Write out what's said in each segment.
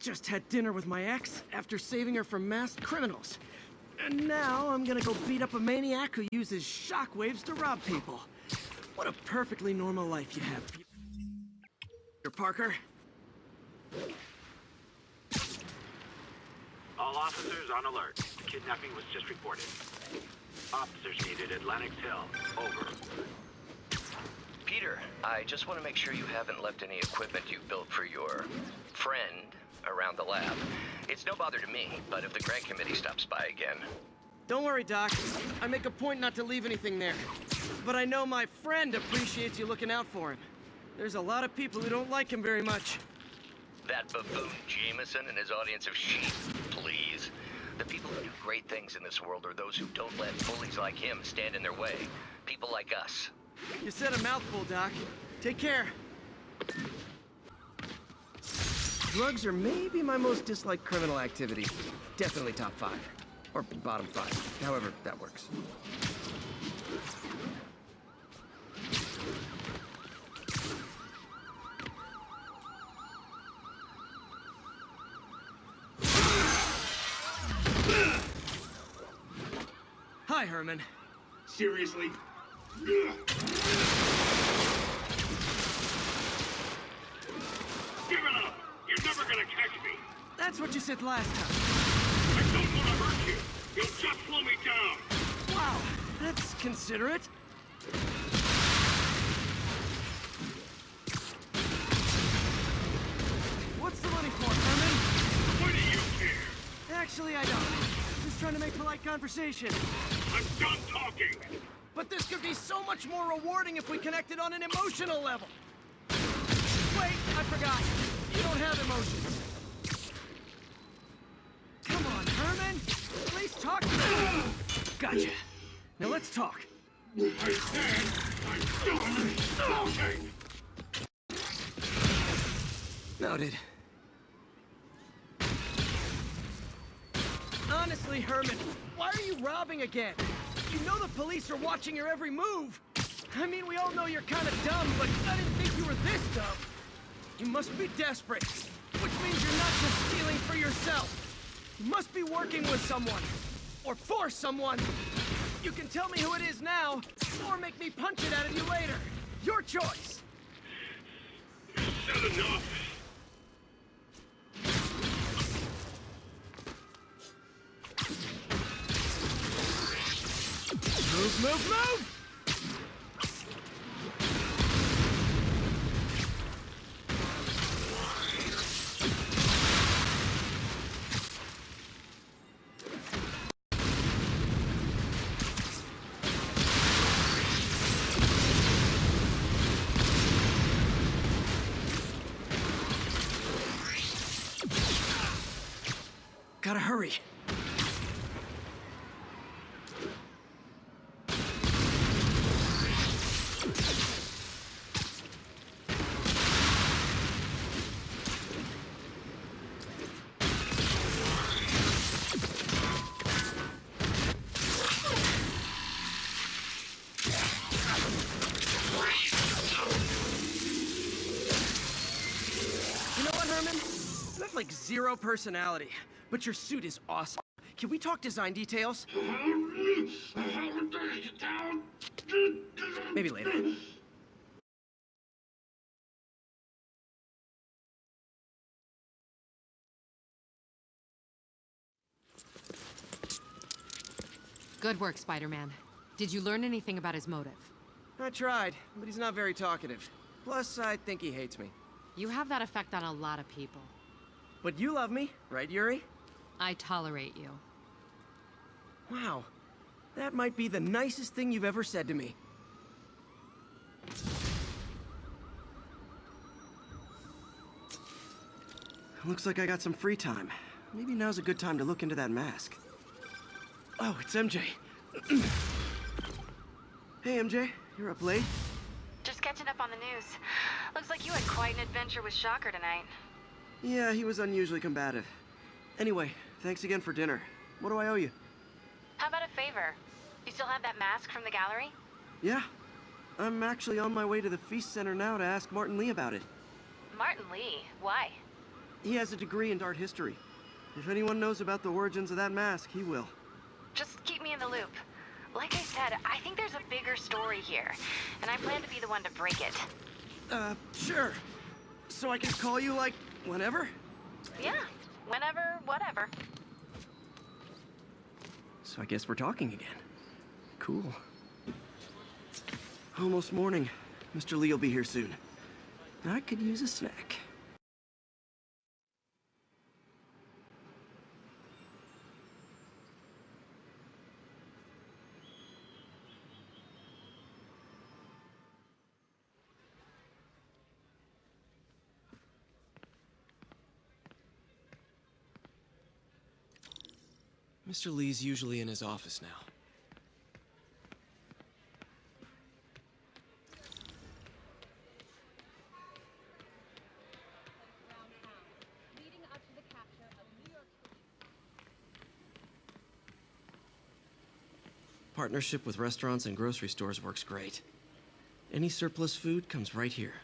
Just had dinner with my ex after saving her from masked criminals. And now I'm gonna go beat up a maniac who uses shockwaves to rob people. What a perfectly normal life you have, Peter Parker. All officers on alert. Kidnapping was just reported. Officers needed Atlantic Hill. Over. Peter, I just want to make sure you haven't left any equipment you built for your friend around the lab. It's no bother to me, but if the grant committee stops by again... Don't worry, Doc. I make a point not to leave anything there. But I know my friend appreciates you looking out for him. There's a lot of people who don't like him very much. That buffoon Jameson and his audience of sheep, please. The people who do great things in this world are those who don't let bullies like him stand in their way. People like us. You said a mouthful, Doc. Take care. Drugs are maybe my most disliked criminal activity. Definitely top 5. Or bottom 5. However that works. Hi, Herman. Seriously? Give it up! You're never gonna catch me! That's what you said last time. I don't want to hurt you! You'll just slow me down! Wow, that's considerate. What's the money for, Herman? Why do you care? Actually, I don't. Just trying to make polite conversation. I'm done talking! But this could be so much more rewarding if we connected on an emotional level. Wait, I forgot. You don't have emotions. Come on, Herman. At least talk to me. Gotcha. Now let's talk. I said I'm done talking! Noted. Honestly, Herman, why are you robbing again? You know the police are watching your every move. I mean, we all know you're kind of dumb, but I didn't think you were this dumb. You must be desperate, which means you're not just stealing for yourself. You must be working with someone, or for someone. You can tell me who it is now, or make me punch it out of you later. Your choice. You said enough! Move, move, move! Gotta hurry. Like zero personality, but your suit is awesome. Can we talk design details? Maybe later. Good work, Spider-Man. Did you learn anything about his motive? I tried, but he's not very talkative. Plus, I think he hates me. You have that effect on a lot of people. But you love me, right, Yuri? I tolerate you. Wow. That might be the nicest thing you've ever said to me. Looks like I got some free time. Maybe now's a good time to look into that mask. Oh, it's MJ. Hey, MJ. You're up late? Just catching up on the news. Looks like you had quite an adventure with Shocker tonight. Yeah, he was unusually combative. Anyway, thanks again for dinner. What do I owe you? How about a favor? You still have that mask from the gallery? Yeah. I'm actually on my way to the Feast Center now to ask Martin Lee about it. Martin Lee? Why? He has a degree in art history. If anyone knows about the origins of that mask, he will. Just keep me in the loop. Like I said, I think there's a bigger story here, and I plan to be the one to break it. Sure. So I can call you, like, whenever? Yeah, whenever, whatever. So I guess we're talking again. Cool. Almost morning. Mr. Lee will be here soon. I could use a snack. Mr. Lee's usually in his office now. Partnership with restaurants and grocery stores works great. Any surplus food comes right here.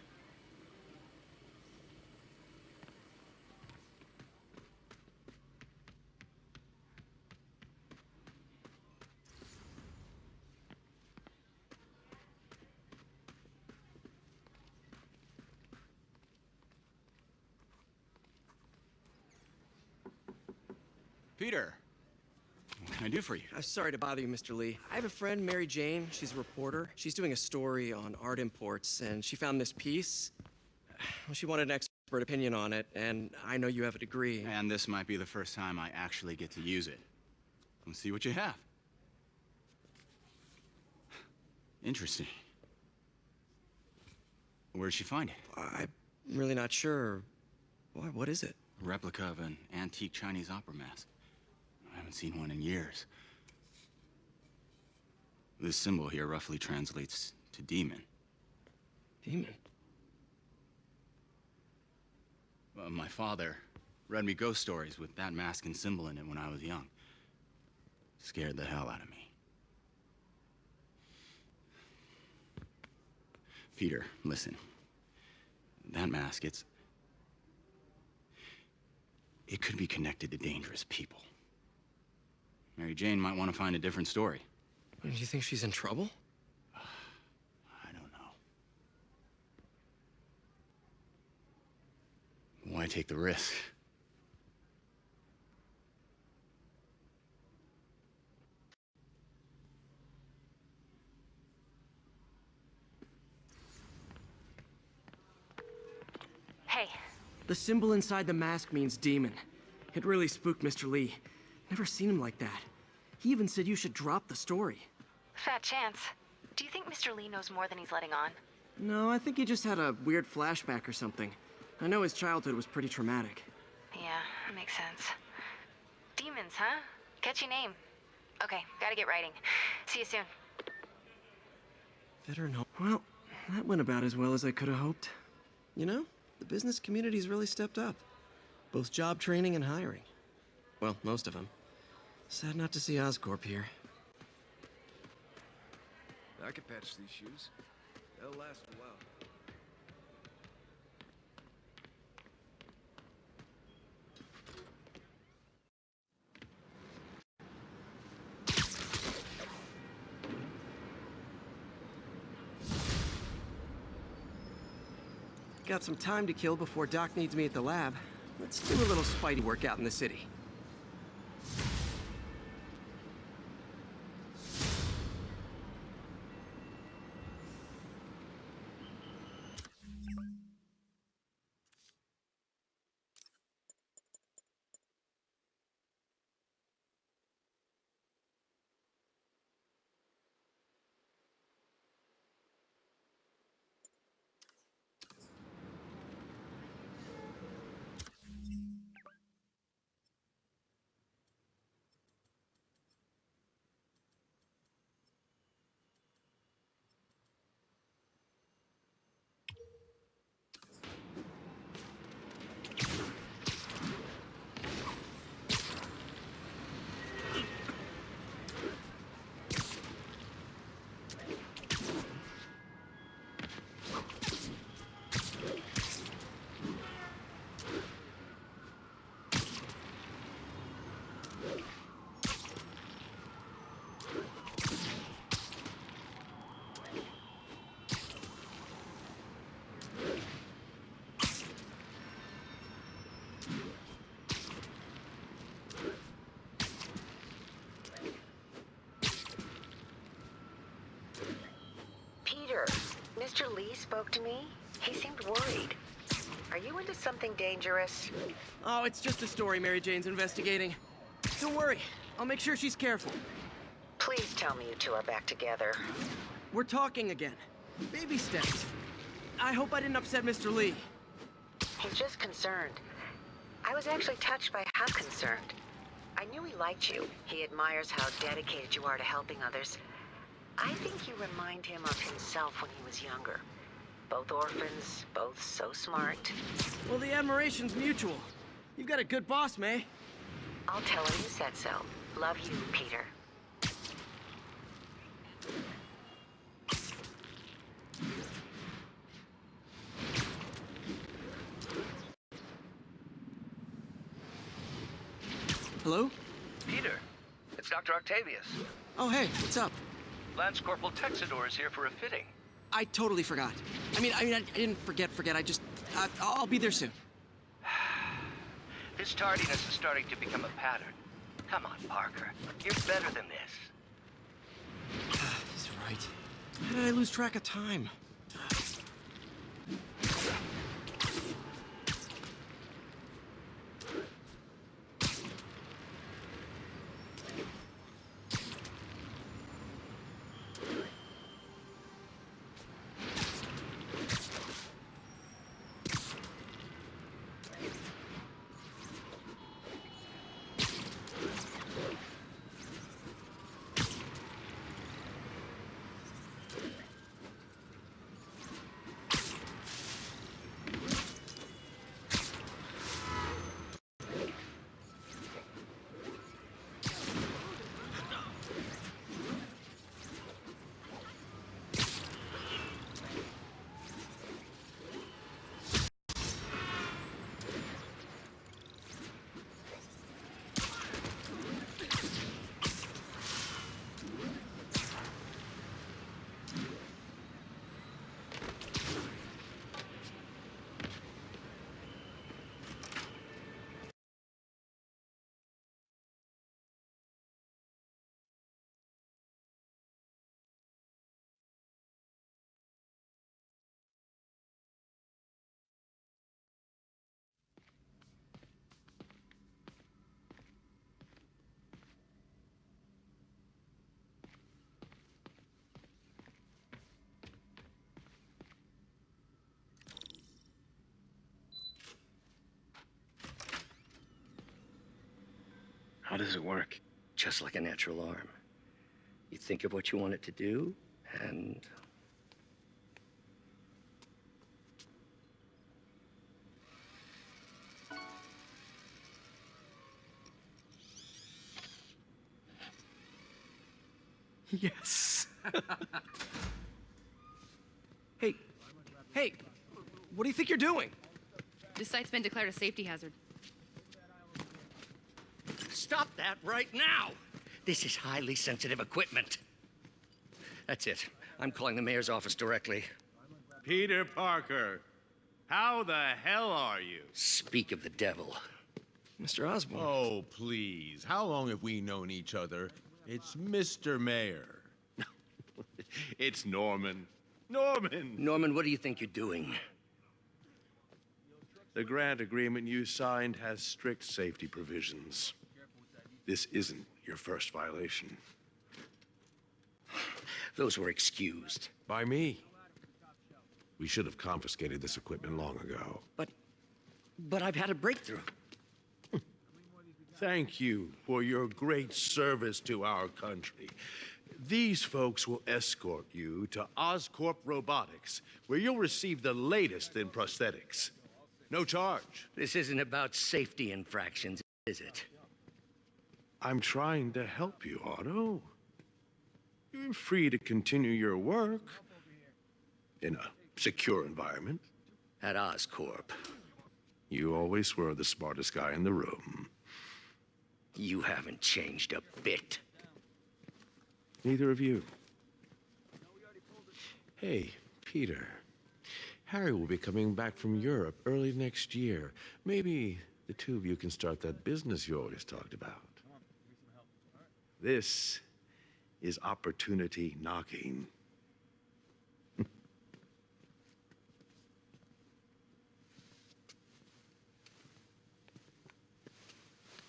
Peter, what can I do for you? I'm sorry to bother you, Mr. Lee. I have a friend, Mary Jane. She's a reporter. She's doing a story on art imports, and she found this piece. Well, she wanted an expert opinion on it, and I know you have a degree. And this might be the first time I actually get to use it. Let's see what you have. Interesting. Where'd she find it? I'm really not sure. What is it? A replica of an antique Chinese opera mask. I haven't seen one in years. This symbol here roughly translates to demon. Demon? My father read me ghost stories with that mask and symbol in it when I was young. Scared the hell out of me. Peter, listen. That mask, it could be connected to dangerous people. Mary Jane might want to find a different story. Do you think she's in trouble? I don't know. Why take the risk? Hey, The symbol inside the mask means demon. It really spooked Mr. Lee. Never seen him like that. He even said you should drop the story. fat chance. Do you think Mr. Lee knows more than he's letting on? No, I think he just had a weird flashback or something. I know his childhood was pretty traumatic. Yeah, that makes sense. Demons, huh? Catchy name. Okay, gotta get writing. See you soon. Veteran home. Well, that went about as well as I could have hoped. You know, the business community's really stepped up. Both job training and hiring. Well, most of them. Sad not to see Oscorp here. I could patch these shoes. They'll last a while. Got some time to kill before Doc needs me at the lab. Let's do a little Spidey workout in the city. Peter, Mr. Lee spoke to me. He seemed worried. Are you into something dangerous? Oh, it's just a story Mary Jane's investigating. Don't worry, I'll make sure she's careful. Please tell me you two are back together. We're talking again. Baby steps. I hope I didn't upset Mr. Lee. He's just concerned. I was actually touched by how concerned. I knew he liked you. He admires how dedicated you are to helping others. I think you remind him of himself when he was younger. Both orphans, both so smart. Well, the admiration's mutual. You've got a good boss, May. I'll tell him you said so. Love you, Peter. Hello? Peter, it's Dr. Octavius. Oh, hey, what's up? Lance Corporal Texador is here for a fitting. I totally forgot. I didn't forget. I'll be there soon. This tardiness is starting to become a pattern. Come on, Parker. You're better than this. He's right. I lose track of time. How does it work? Just like a natural arm. You think of what you want it to do, and... Yes. Hey, what do you think you're doing? This site's been declared a safety hazard. Stop that right now! This is highly sensitive equipment. That's it. I'm calling the mayor's office directly. Peter Parker, how the hell are you? Speak of the devil. Mr. Osborn. Oh, please. How long have we known each other? It's Mr. Mayor. It's Norman. Norman! Norman, what do you think you're doing? The grant agreement you signed has strict safety provisions. This isn't your first violation. Those were excused. By me. We should have confiscated this equipment long ago. But I've had a breakthrough. Thank you for your great service to our country. These folks will escort you to Oscorp Robotics, where you'll receive the latest in prosthetics. No charge. This isn't about safety infractions, is it? I'm trying to help you, Otto. You're free to continue your work in a secure environment. At Oscorp. You always were the smartest guy in the room. You haven't changed a bit. Neither of you. Hey, Peter. Harry will be coming back from Europe early next year. Maybe the two of you can start that business you always talked about. This is opportunity knocking.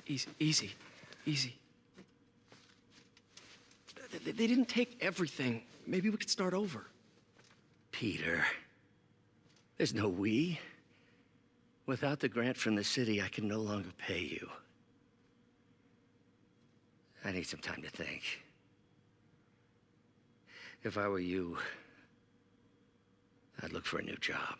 Easy. They didn't take everything. Maybe we could start over. Peter, there's no we. Without the grant from the city, I can no longer pay you. I need some time to think. If I were you, I'd look for a new job.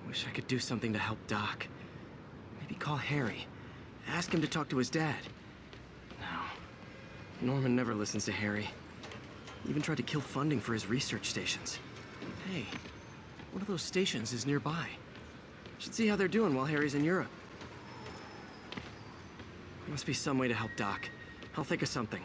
Wish I could do something to help Doc. Maybe call Harry. Ask him to talk to his dad. No. Norman never listens to Harry. Even tried to kill funding for his research stations. Hey, one of those stations is nearby. Should see how they're doing while Harry's in Europe. There must be some way to help Doc. I'll think of something.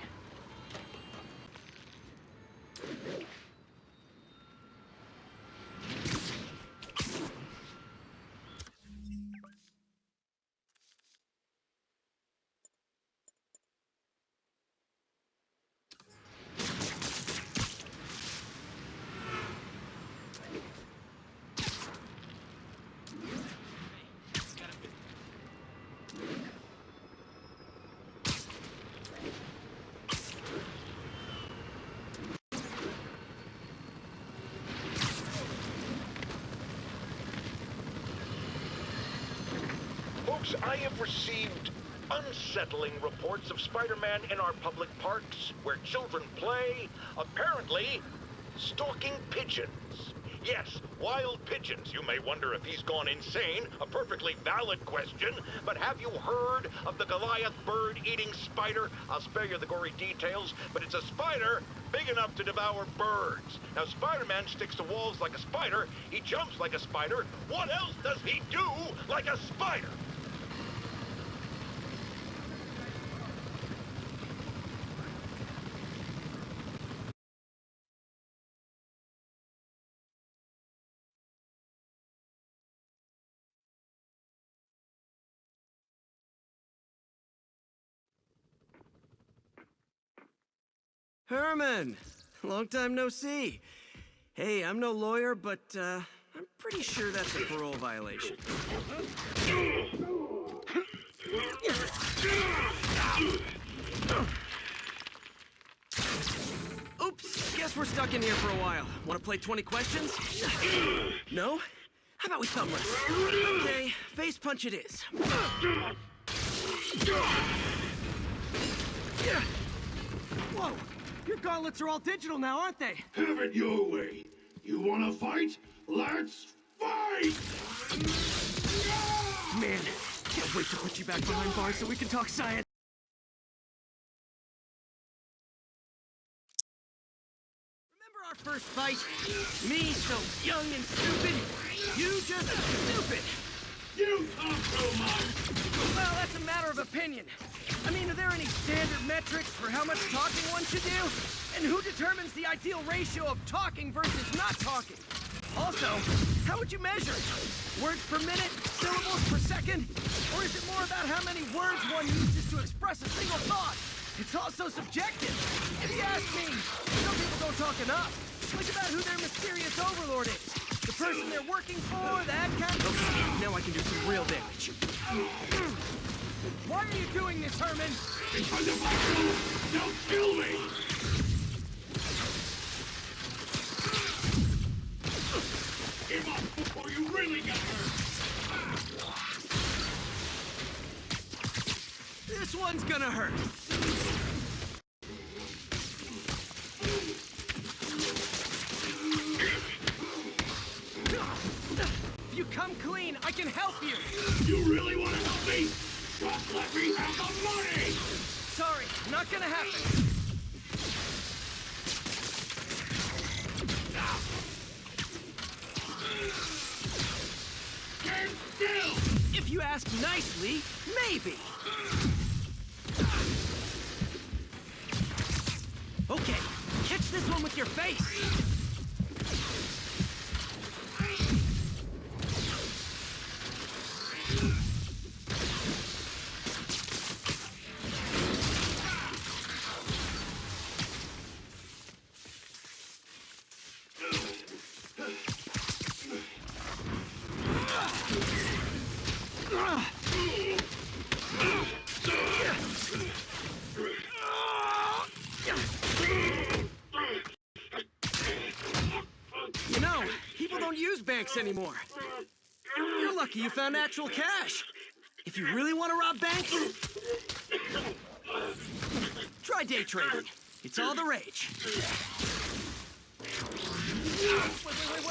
Folks, I have received unsettling reports of Spider-Man in our public parks, where children play, apparently stalking pigeons. Yes, wild pigeons. You may wonder if he's gone insane, a perfectly valid question, but have you heard of the Goliath bird-eating spider? I'll spare you the gory details, but it's a spider big enough to devour birds. Now, Spider-Man sticks to walls like a spider, he jumps like a spider. What else does he do like a spider? Herman! Long time no see. Hey, I'm no lawyer, but I'm pretty sure that's a parole violation. Oops, guess we're stuck in here for a while. Want to play 20 questions? No? How about we thumb wrestle? Okay, face punch it is. Whoa! Your gauntlets are all digital now, aren't they? Have it your way. You wanna fight? Let's fight! Man, can't wait to put you back behind bars so we can talk science. Remember our first fight? Me so young and stupid. You just stupid. You talk so much! Well, that's a matter of opinion. I mean, are there any standard metrics for how much talking one should do? And who determines the ideal ratio of talking versus not talking? Also, how would you measure it? Words per minute? Syllables per second? Or is it more about how many words one uses to express a single thought? It's also subjective. If you ask me, some people don't talk enough. Think about who their mysterious overlord is. The person they're working for, that kind of... Okay, now I can do some real damage. Why are you doing this, Herman? Because if I do, don't kill me! Give up before you really get hurt! This one's gonna hurt. If you come clean, I can help you! You really want to help me? Just let me have the money! Sorry, not gonna happen. Stand still! If you ask nicely, maybe. this one with your face! You know, people don't use banks anymore. You're lucky you found actual cash. If you really want to rob banks, try day trading. It's all the rage.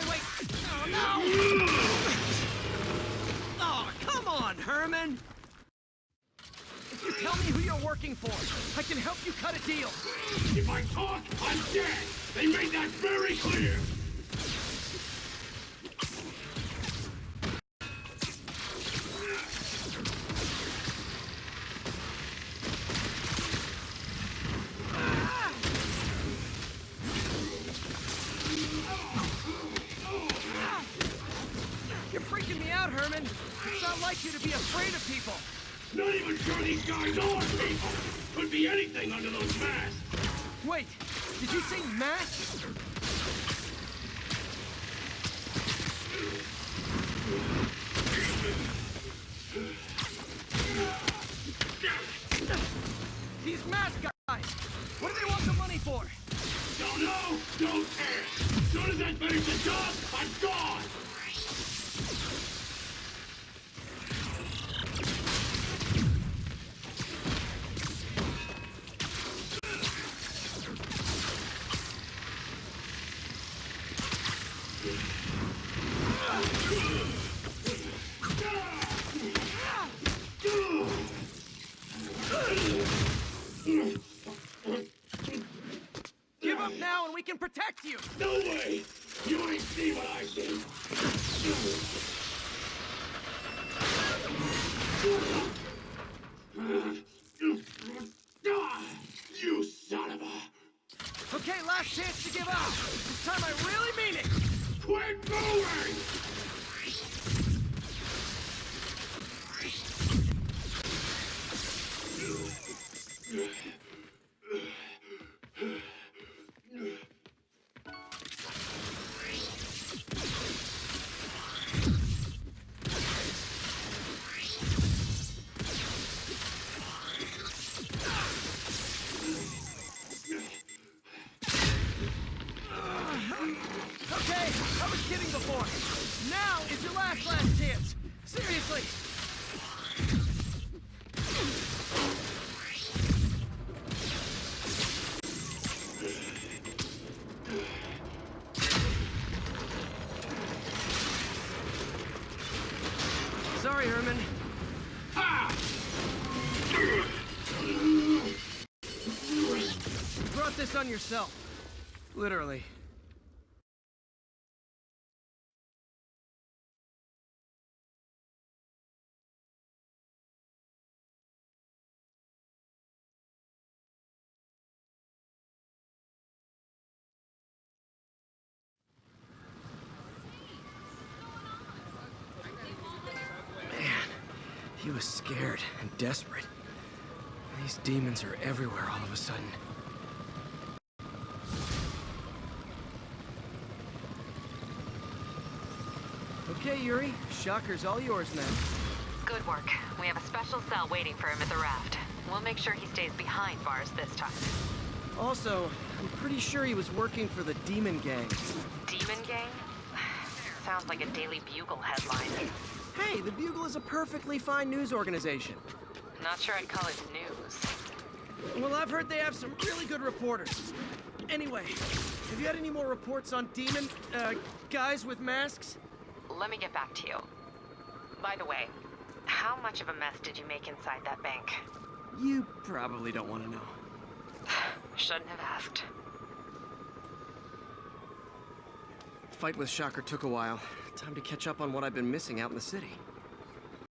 Wait. Oh, no! Oh, come on, Herman! If you tell me who you're working for, I can help you cut a deal. If I talk, I'm dead. They made that very clear. You're freaking me out, Herman. It's not like you to be afraid of people. Not even sure these guys are people. Could be anything under those masks. Wait, did you say masks? These mask guys, what do they want the money for? Don't know, don't care. As soon as I finish the job, I'm gone. Give up now and we can protect you! No way! You ain't see what I see! You son of a... Okay, last chance to give up! This time I really mean it! Quit moving! Okay, I was kidding before. Now is your last chance. Seriously. Sorry, Herman. You brought this on yourself. Literally. He was scared and desperate. These demons are everywhere all of a sudden. Okay, Yuri. Shocker's all yours now. Good work. We have a special cell waiting for him at the raft. We'll make sure he stays behind bars this time. Also, I'm pretty sure he was working for the Demon Gang. Demon Gang? Sounds like a Daily Bugle headline. Hey, the Bugle is a perfectly fine news organization. Not sure I'd call it news. Well, I've heard they have some really good reporters. Anyway, have you had any more reports on demon, guys with masks? Let me get back to you. By the way, how much of a mess did you make inside that bank? You probably don't want to know. Shouldn't have asked. Fight with Shocker took a while. Time to catch up on what I've been missing out in the city.